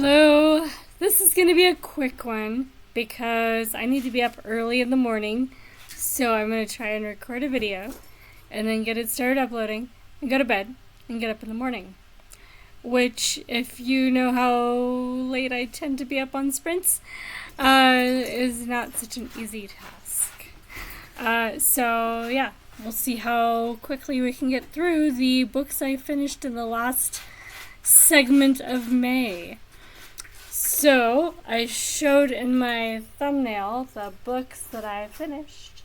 Hello. This is going to be a quick one because I need to be up early in the morning. So I'm going to try and record a video and then get it started uploading and go to bed and get up in the morning. Which, if you know how late I tend to be up on sprints, is not such an easy task. So yeah, we'll see how quickly we can get through the books I finished in the last segment of May. So, I showed in my thumbnail the books that I finished.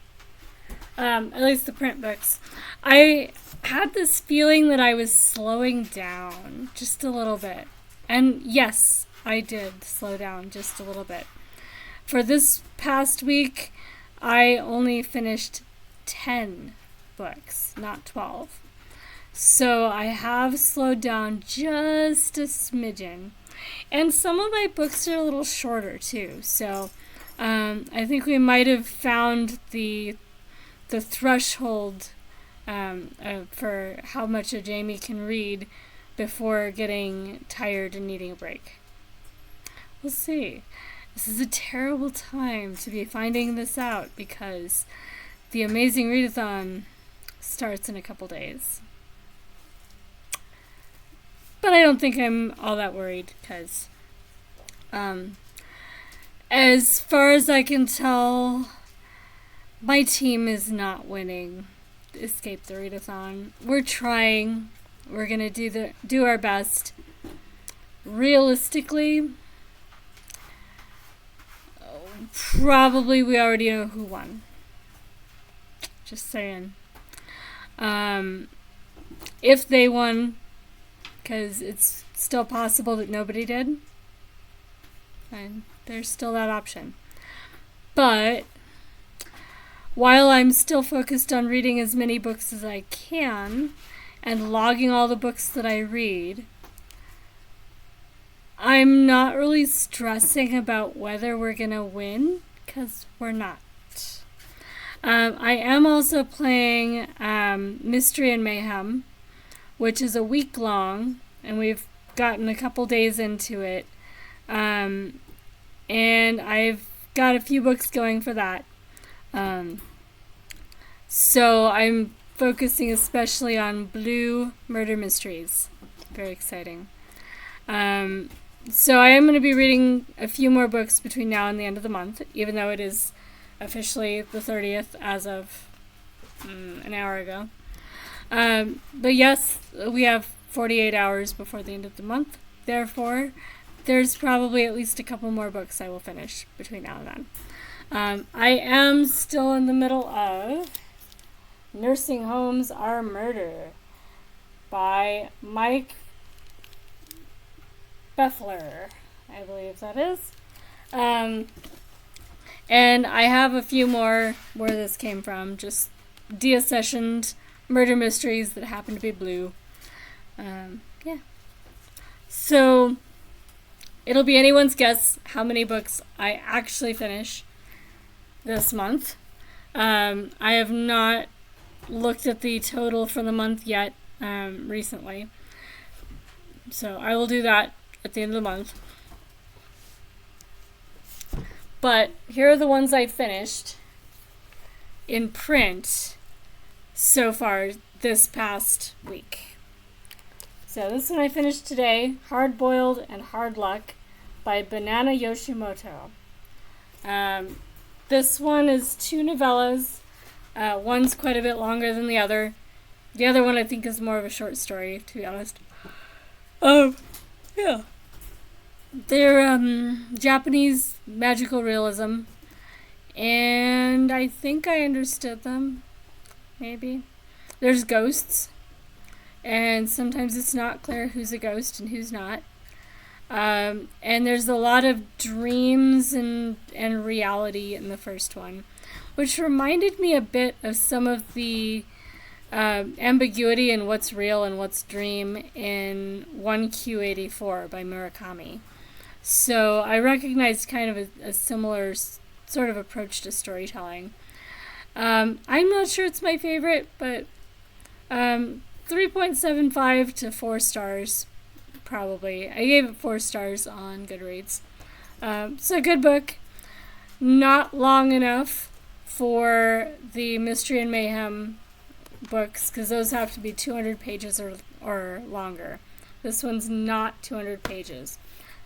At least the print books. I had this feeling that I was slowing down just a little bit. And yes, I did slow down just a little bit. For this past week, I only finished 10 books, not 12. So I have slowed down just a smidgen. And some of my books are a little shorter too. So I think we might have found the threshold for how much a Jamie can read before getting tired and needing a break. We'll see. This is a terrible time to be finding this out because the Amazing Readathon starts in a couple days. But I don't think I'm all that worried because, as far as I can tell, my team is not winning Escape the Readathon. We're trying. We're gonna do our best. Realistically, probably we already know who won. Just saying. If they won, because it's still possible that nobody did, and there's still that option. But while I'm still focused on reading as many books as I can and logging all the books that I read, I'm not really stressing about whether we're going to win, because we're not. I am also playing Mystery and Mayhem, which is a week long, and we've gotten a couple days into it. And I've got a few books going for that. So I'm focusing especially on blue murder mysteries. Very exciting. So I am going to be reading a few more books between now and the end of the month, even though it is officially the 30th as of an hour ago. But yes, we have 48 hours before the end of the month. Therefore, there's probably at least a couple more books I will finish between now and then. I am still in the middle of Nursing Homes Are Murder by Mike Beffler, I believe that is. And I have a few more where this came from, just deaccessioned murder mysteries that happen to be blue. Yeah. So it'll be anyone's guess how many books I actually finish this month. I have not looked at the total for the month yet recently. So I will do that at the end of the month. But here are the ones I finished in print so far this past week. So this one I finished today, Hard Boiled and Hard Luck by Banana Yoshimoto. This one is 2 novellas. One's quite a bit longer than the other. The other one I think is more of a short story, to be honest. Yeah. They're Japanese magical realism, and I think I understood them. Maybe. There's ghosts, and sometimes it's not clear who's a ghost and who's not. And there's a lot of dreams and reality in the first one, which reminded me a bit of some of the ambiguity in what's real and what's dream in 1Q84 by Murakami. So I recognized kind of a similar sort of approach to storytelling. I'm not sure it's my favorite, but 3.75 to 4 stars. probably. I gave it 4 stars on Goodreads. So a good book. Not long enough for the Mystery and Mayhem books, because those have to be 200 pages or longer. This one's not 200 pages.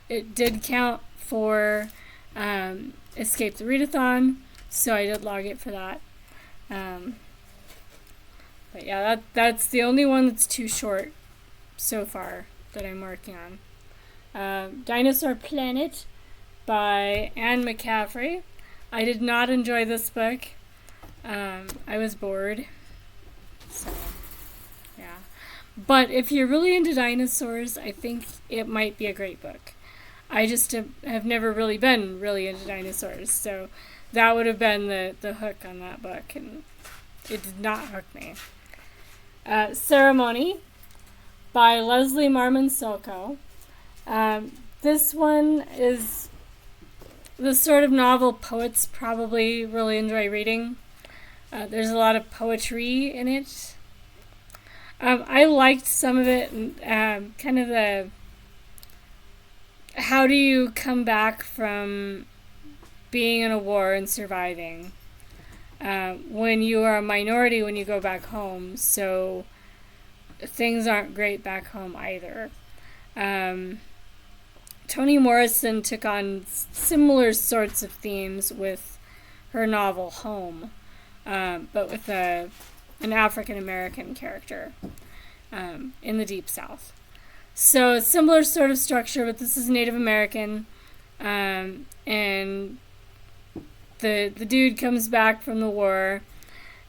It did count for Escape the Readathon, so I did log it for that. But yeah, that's the only one that's too short so far that I'm working on. Dinosaur Planet by Anne McCaffrey. I did not enjoy this book. I was bored. So, yeah. But if you're really into dinosaurs, I think it might be a great book. I just have never really been really into dinosaurs, so that would have been the hook on that book, and it did not hook me. Ceremony by Leslie Marmon Silko. This one is the sort of novel poets probably really enjoy reading. There's a lot of poetry in it. I liked some of it, and kind of the how do you come back from being in a war and surviving when you are a minority when you go back home, so things aren't great back home either. Toni Morrison took on similar sorts of themes with her novel Home, but with an African-American character in the Deep South. So a similar sort of structure, but this is Native American, and the dude comes back from the war.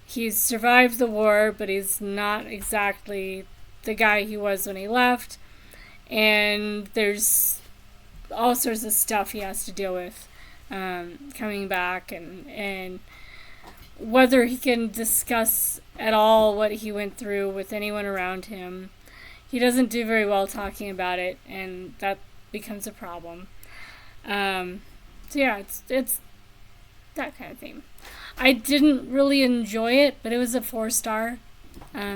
He's survived the war, but he's not exactly the guy he was when he left, and there's all sorts of stuff he has to deal with coming back, and whether he can discuss at all what he went through with anyone around him. He doesn't do very well talking about it, and that becomes a problem. So yeah, it's that kind of theme. I didn't really enjoy it, but it was a 4-star,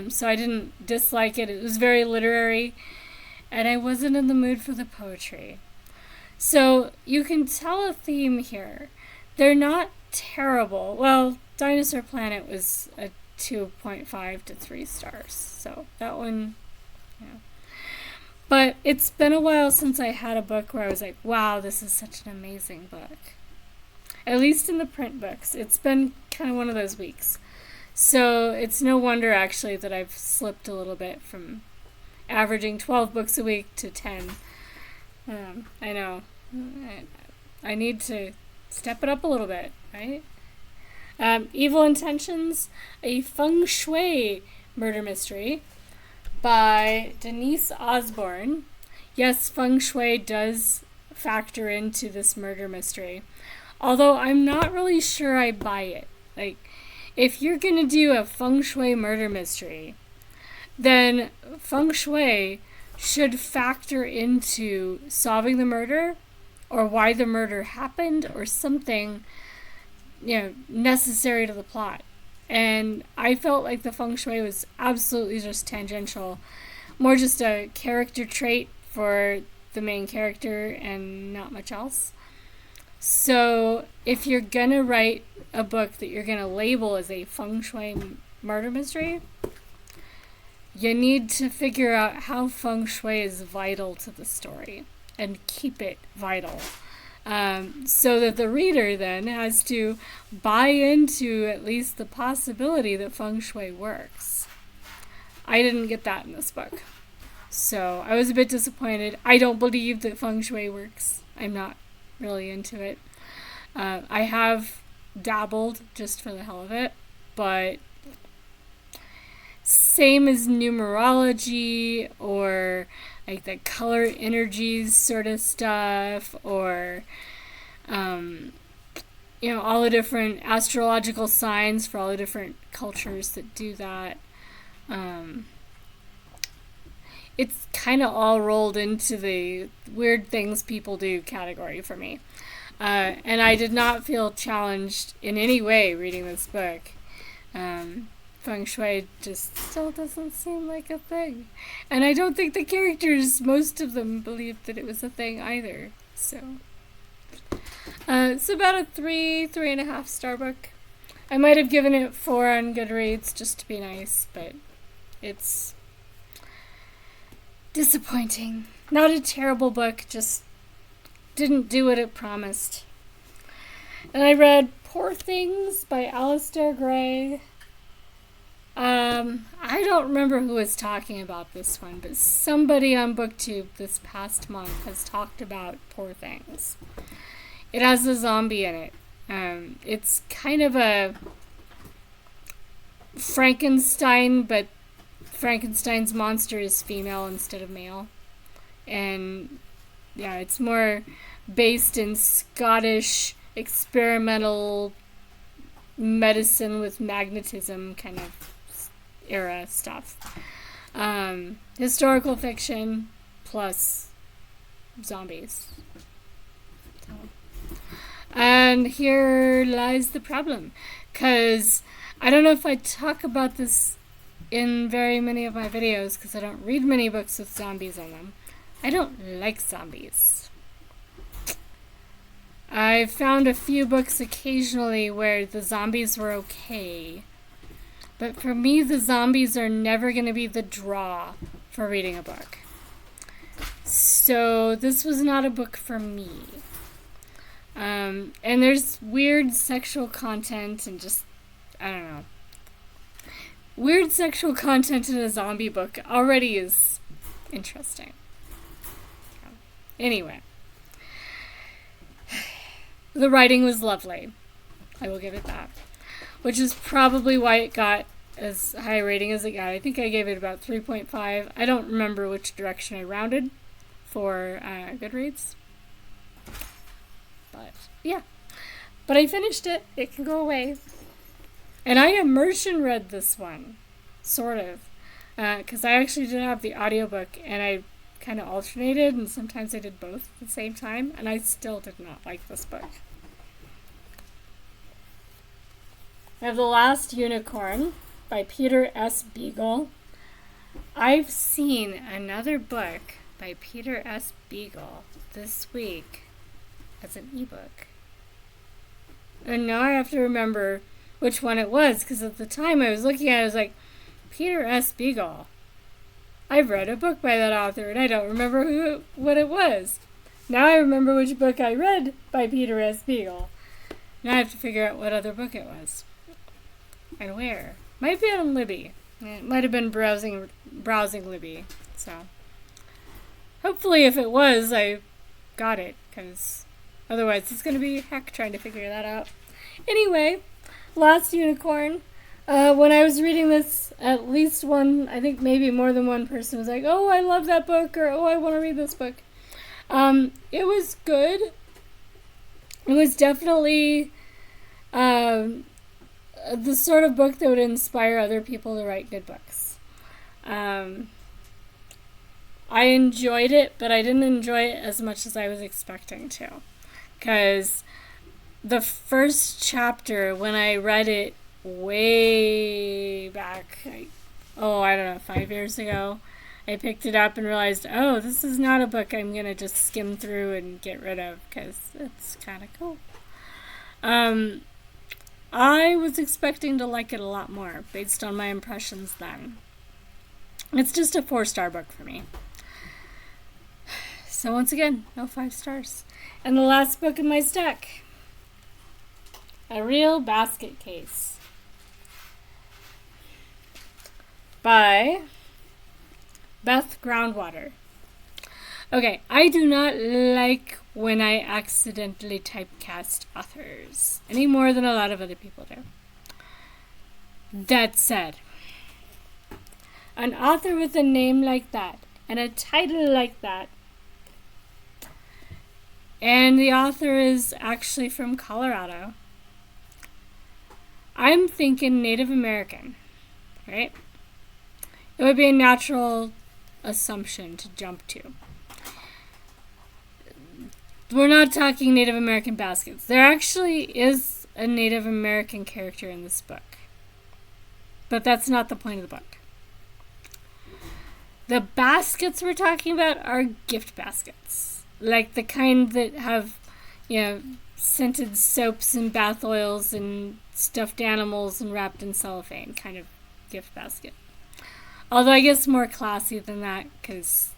so I didn't dislike it. It was very literary, and I wasn't in the mood for the poetry. So you can tell a theme here. They're not terrible. Well, Dinosaur Planet was a 2.5 to 3 stars, so that one... Yeah. But it's been a while since I had a book where I was like, wow, this is such an amazing book. At least in the print books. It's been kind of one of those weeks. So it's no wonder, actually, that I've slipped a little bit from averaging 12 books a week to 10. I know. I need to step it up a little bit, right? Evil Intentions, a feng shui murder mystery by Denise Osborne. Yes, feng shui does factor into this murder mystery, although I'm not really sure I buy it. Like, if you're going to do a feng shui murder mystery, then feng shui should factor into solving the murder or why the murder happened or something, necessary to the plot. And I felt like the feng shui was absolutely just tangential, more just a character trait for the main character and not much else. So if you're gonna write a book that you're gonna label as a feng shui murder mystery, you need to figure out how feng shui is vital to the story and keep it vital. So that the reader then has to buy into at least the possibility that feng shui works. I didn't get that in this book. So I was a bit disappointed. I don't believe that feng shui works. I'm not really into it. I have dabbled just for the hell of it, but same as numerology or like the color energies sort of stuff, or all the different astrological signs for all the different cultures that do that. It's kind of all rolled into the weird things people do category for me. And I did not feel challenged in any way reading this book. feng shui just still doesn't seem like a thing. And I don't think the characters, most of them, believed that it was a thing either. So, it's about a 3.5 star book. I might have given it 4 on Goodreads just to be nice, but it's disappointing. Not a terrible book, just didn't do what it promised. And I read Poor Things by Alistair Gray. I don't remember who was talking about this one, but somebody on BookTube this past month has talked about Poor Things. It has a zombie in it. It's kind of a Frankenstein, but Frankenstein's monster is female instead of male. And yeah, it's more based in Scottish experimental medicine with magnetism kind of era stuff. Historical fiction plus zombies. So. And here lies the problem, because I don't know if I talk about this in very many of my videos, because I don't read many books with zombies in them. I don't like zombies. I've found a few books occasionally where the zombies were okay, but for me the zombies are never going to be the draw for reading a book. So this was not a book for me. And there's weird sexual content and just, I don't know. Weird sexual content in a zombie book already is interesting. Anyway. The writing was lovely. I will give it that. Which is probably why it got as high a rating as it got. I think I gave it about 3.5. I don't remember which direction I rounded for Goodreads. But, yeah. But I finished it. It can go away. And I immersion read this one. Sort of. Because I actually did have the audiobook, and I kind of alternated, and sometimes I did both at the same time, and I still did not like this book. I have The Last Unicorn by Peter S. Beagle. I've seen another book by Peter S. Beagle this week as an ebook. And now I have to remember which one it was, because at the time I was looking at it, I was like, Peter S. Beagle. I've read a book by that author, and I don't remember what it was. Now I remember which book I read by Peter S. Beagle. Now I have to figure out what other book it was. And where. Might be on Libby. It might have been browsing Libby. So, hopefully if it was, I got it, because otherwise it's going to be heck trying to figure that out. Anyway, Last Unicorn. When I was reading this, at least one, I think maybe more than one person was like, oh, I love that book, or oh, I want to read this book. It was good. It was definitely the sort of book that would inspire other people to write good books. I enjoyed it, but I didn't enjoy it as much as I was expecting to. Because the first chapter, when I read it way back, I don't know, 5 years ago, I picked it up and realized, oh, this is not a book I'm going to just skim through and get rid of, because it's kind of cool. I was expecting to like it a lot more, based on my impressions then. It's just a 4-star book for me. So once again, no 5 stars. And the last book in my stack, A Real Basket Case by Beth Groundwater. Okay, I do not like when I accidentally typecast authors, any more than a lot of other people do. That said, an author with a name like that, and a title like that, and the author is actually from Colorado, I'm thinking Native American, right? It would be a natural assumption to jump to. We're not talking Native American baskets. There actually is a Native American character in this book. But that's not the point of the book. The baskets we're talking about are gift baskets. Like the kind that have, scented soaps and bath oils and stuffed animals and wrapped in cellophane kind of gift basket. Although I guess more classy than that, because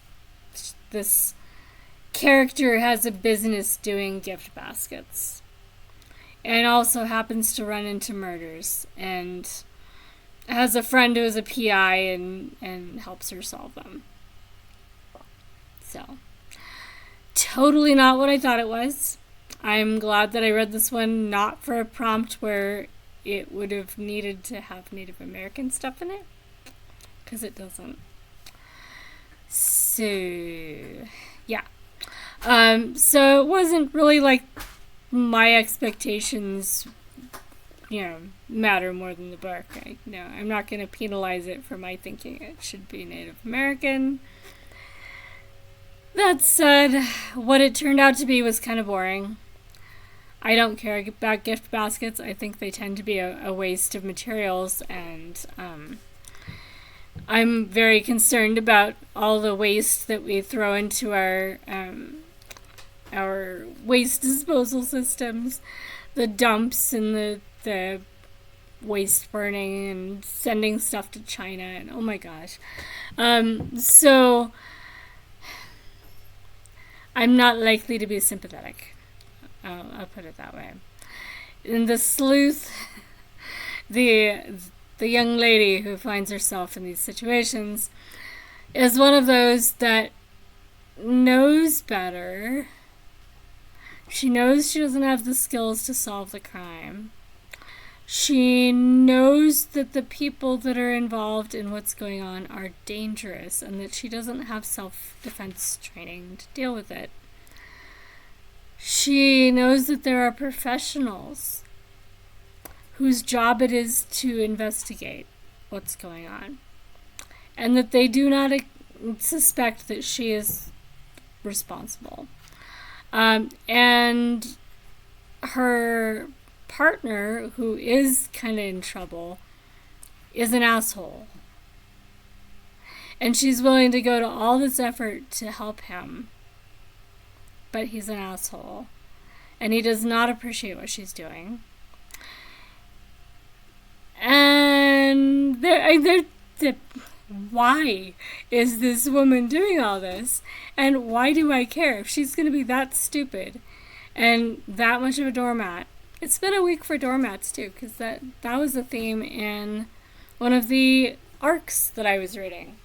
this character has a business doing gift baskets. And also happens to run into murders and has a friend who is a PI and helps her solve them. So, totally not what I thought it was. I'm glad that I read this one not for a prompt where it would have needed to have Native American stuff in it, because it doesn't. So, yeah. So it wasn't really like my expectations, matter more than the book. I'm not going to penalize it for my thinking it should be Native American. That said, what it turned out to be was kind of boring. I don't care about gift baskets. I think they tend to be a waste of materials, and I'm very concerned about all the waste that we throw into our waste disposal systems, the dumps and the waste burning and sending stuff to China, and oh my gosh. So I'm not likely to be sympathetic. I'll put it that way. And the sleuth, the young lady who finds herself in these situations, is one of those that knows better. She knows she doesn't have the skills to solve the crime. She knows that the people that are involved in what's going on are dangerous and that she doesn't have self-defense training to deal with it. She knows that there are professionals whose job it is to investigate what's going on, and that they do not suspect that she is responsible. And her partner, who is kind of in trouble, is an asshole. And she's willing to go to all this effort to help him. But he's an asshole. And he does not appreciate what she's doing. And why is this woman doing all this? And why do I care if she's going to be that stupid and that much of a doormat? It's been a week for doormats too, because that was a theme in one of the arcs that I was reading.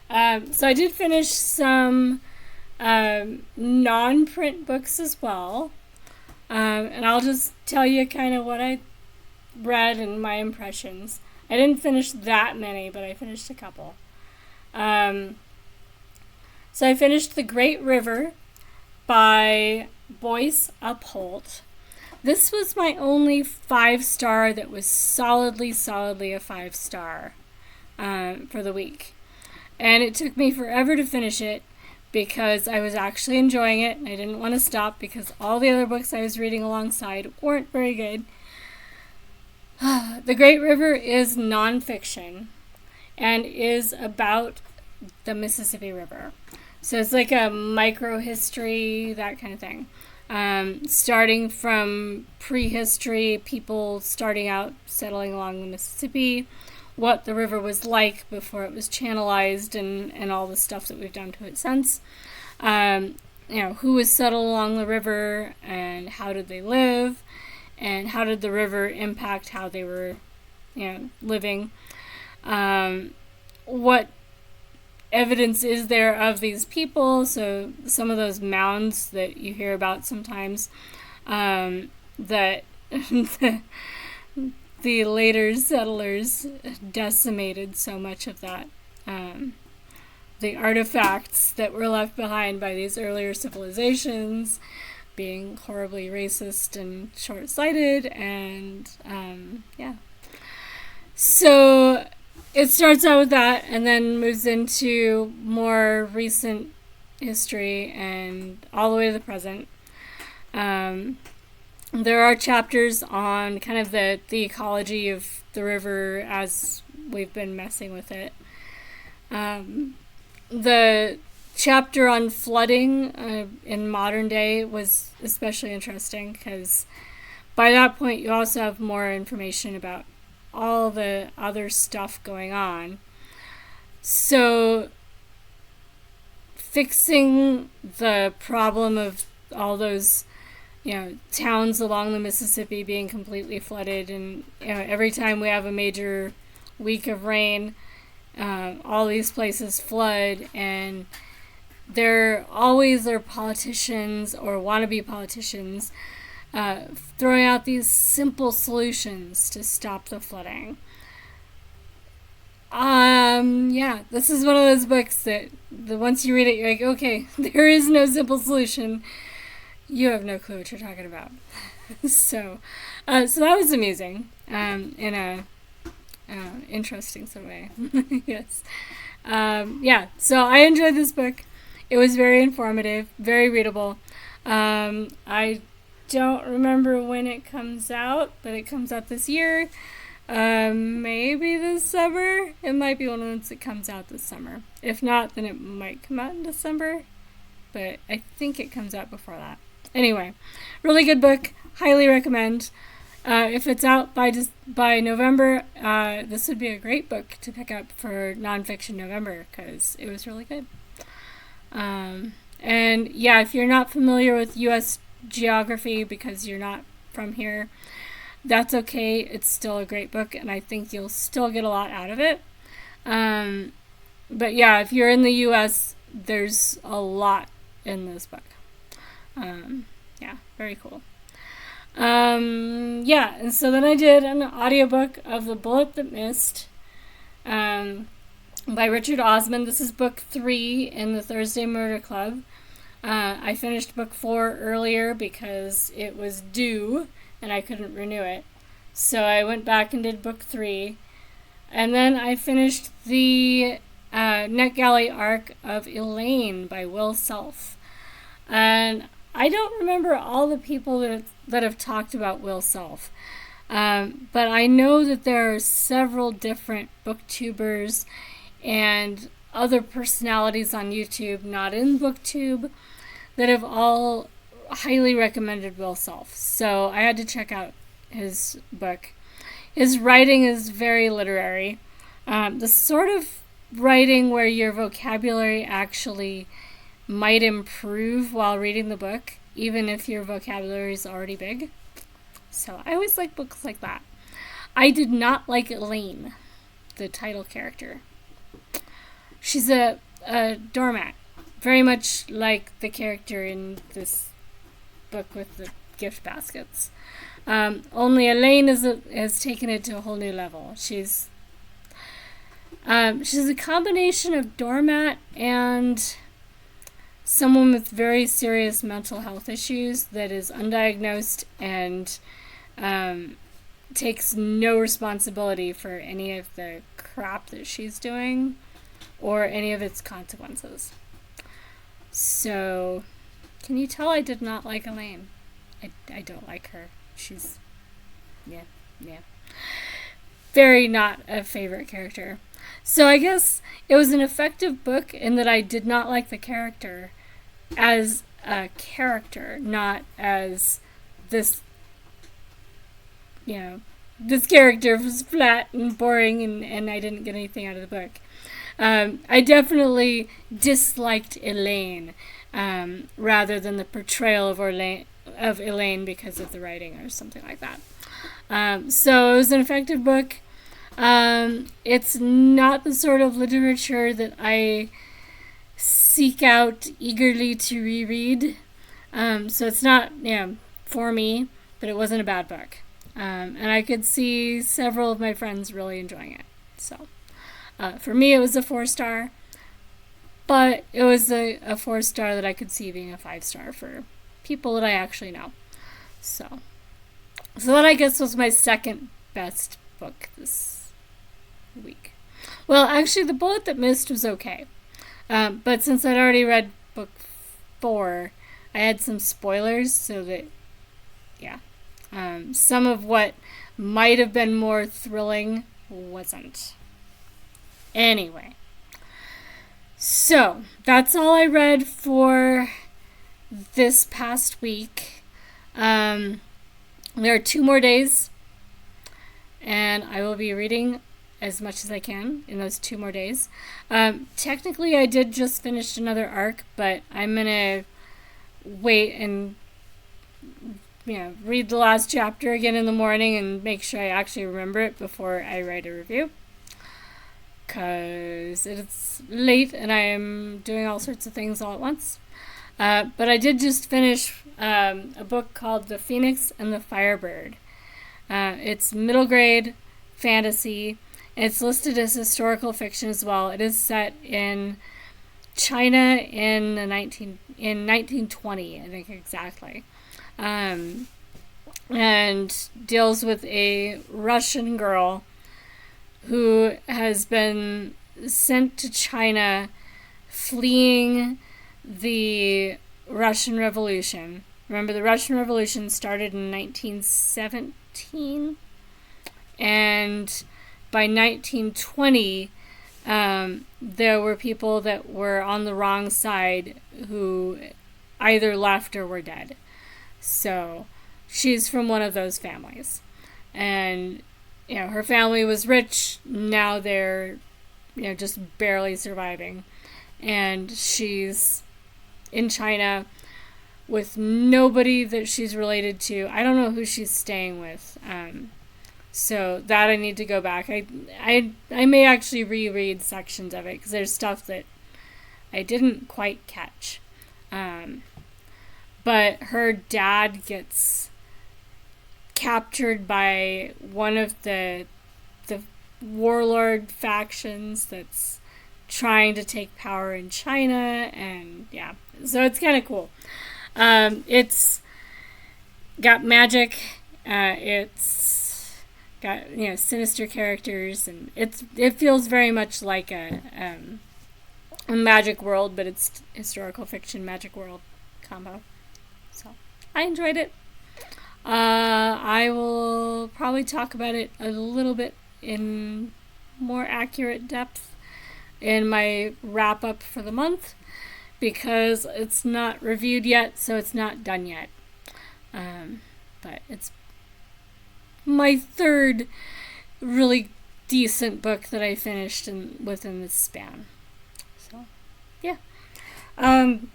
So I did finish some non-print books as well. And I'll just tell you kind of what I read and my impressions. I didn't finish that many, but I finished a couple. So I finished The Great River by Boyce Upholt. This was my only 5-star that was solidly a 5-star for the week. And it took me forever to finish it because I was actually enjoying it and I didn't want to stop because all the other books I was reading alongside weren't very good. The Great River is nonfiction and is about the Mississippi River. So it's like a micro-history, that kind of thing. Starting from prehistory, people starting out settling along the Mississippi, what the river was like before it was channelized and all the stuff that we've done to it since. Who was settled along the river and how did they live and how did the river impact how they were, living. What evidence is there of these people? So some of those mounds that you hear about sometimes, that the later settlers decimated so much of that. The artifacts that were left behind by these earlier civilizations being horribly racist and short-sighted, and So it starts out with that and then moves into more recent history and all the way to the present. There are chapters on kind of the ecology of the river as we've been messing with it. The chapter on flooding in modern day was especially interesting because by that point you also have more information about all the other stuff going on. So fixing the problem of all those towns along the Mississippi being completely flooded, and every time we have a major week of rain, all these places flood, and there always are politicians or wannabe politicians throwing out these simple solutions to stop the flooding. This is one of those books that once you read it, you're like, okay, there is no simple solution. You have no clue what you're talking about. So that was amusing, in a interesting some way. Yes. So I enjoyed this book. It was very informative, very readable. I don't remember when it comes out, but it comes out this year. Maybe this summer. It might be one of those that comes out this summer. If not, then it might come out in December. But I think it comes out before that. Anyway, really good book. Highly recommend. If it's out by November, this would be a great book to pick up for nonfiction November because it was really good. If you're not familiar with U.S. geography because you're not from here, that's okay. It's still a great book, and I think you'll still get a lot out of it. If you're in the U.S., there's a lot in this book. Very cool. And so then I did an audiobook of The Bullet That Missed by Richard Osman. This is book 3 in the Thursday Murder Club. I finished book 4 earlier because it was due and I couldn't renew it. So I went back and did book 3. And then I finished the NetGalley arc of Elaine by Will Self. And I don't remember all the people that have talked about Will Self. But I know that there are several different booktubers and other personalities on YouTube, not in BookTube, that have all highly recommended Will Self. So I had to check out his book. His writing is very literary. The sort of writing where your vocabulary actually might improve while reading the book, even if your vocabulary is already big. So I always like books like that. I did not like Elaine, the title character. She's a doormat, very much like the character in this book with the gift baskets. Only Elaine has taken it to a whole new level. She's a combination of doormat and someone with very serious mental health issues that is undiagnosed and takes no responsibility for any of the crap that she's doing or any of its consequences. So, can you tell I did not like Elaine? I don't like her. She's, very not a favorite character. So I guess it was an effective book in that I did not like the character as a character, not as this, this character was flat and boring and I didn't get anything out of the book. I definitely disliked Elaine rather than the portrayal of Elaine because of the writing or something like that. So it was an effective book. It's not the sort of literature that I seek out eagerly to reread. So it's not, for me, but it wasn't a bad book. And I could see several of my friends really enjoying it. So for me, it was a 4-star, but it was a 4-star that I could see being a 5-star for people that I actually know. So that I guess was my second best book this week. Well, actually, The Bullet That Missed was okay. But since I'd already read book 4, I had some spoilers so that, some of what might have been more thrilling wasn't. Anyway, so that's all I read for this past week. There are 2 more days, and I will be reading as much as I can in those 2 more days. Technically, I did just finish another arc, but I'm gonna wait and read the last chapter again in the morning and make sure I actually remember it before I write a review, because it's late and I am doing all sorts of things all at once. But I did just finish a book called The Phoenix and the Firebird. It's middle grade fantasy. It's listed as historical fiction as well. It is set in China in 1920, I think exactly. And deals with a Russian girl who has been sent to China fleeing the Russian Revolution. Remember, the Russian Revolution started in 1917, and by 1920, there were people that were on the wrong side who either left or were dead. So she's from one of those families. And, her family was rich. Now they're, just barely surviving. And she's in China with nobody that she's related to. I don't know who she's staying with. So that I need to go back. I may actually reread sections of it because there's stuff that I didn't quite catch. But her dad gets captured by one of the warlord factions that's trying to take power in China, and so it's kind of cool. It's got magic. It's got sinister characters, and it feels very much like a magic world, but it's historical fiction magic world combo. So I enjoyed it. I will probably talk about it a little bit in more accurate depth in my wrap up for the month, because it's not reviewed yet, so it's not done yet. But it's my 3rd really decent book that I finished within this span. So, yeah. And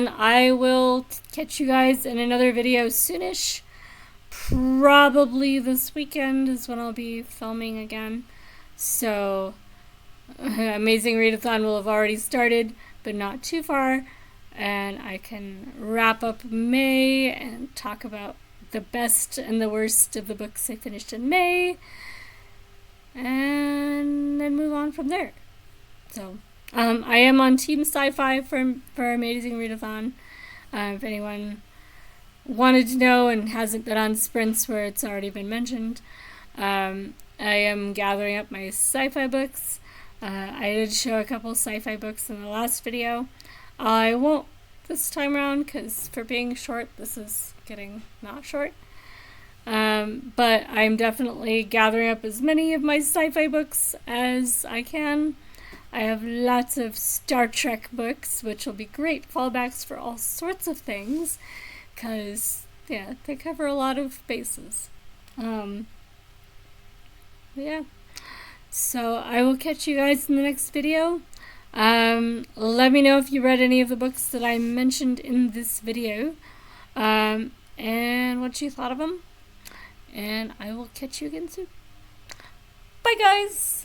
I will catch you guys in another video soonish. Probably this weekend is when I'll be filming again. So, Amazing Readathon will have already started, but not too far. And I can wrap up May and talk about the best and the worst of the books I finished in May. And then move on from there. So, I am on Team Sci-Fi for Amazing Readathon. If anyone wanted to know and hasn't been on sprints where it's already been mentioned, I am gathering up my sci-fi books. I did show a couple sci-fi books in the last video. I won't this time around because for being short, this is getting not short. But I'm definitely gathering up as many of my sci-fi books as I can. I have lots of Star Trek books, which will be great fallbacks for all sorts of things, because, they cover a lot of bases. So I will catch you guys in the next video. Let me know if you read any of the books that I mentioned in this video, and what you thought of them. And I will catch you again soon. Bye, guys!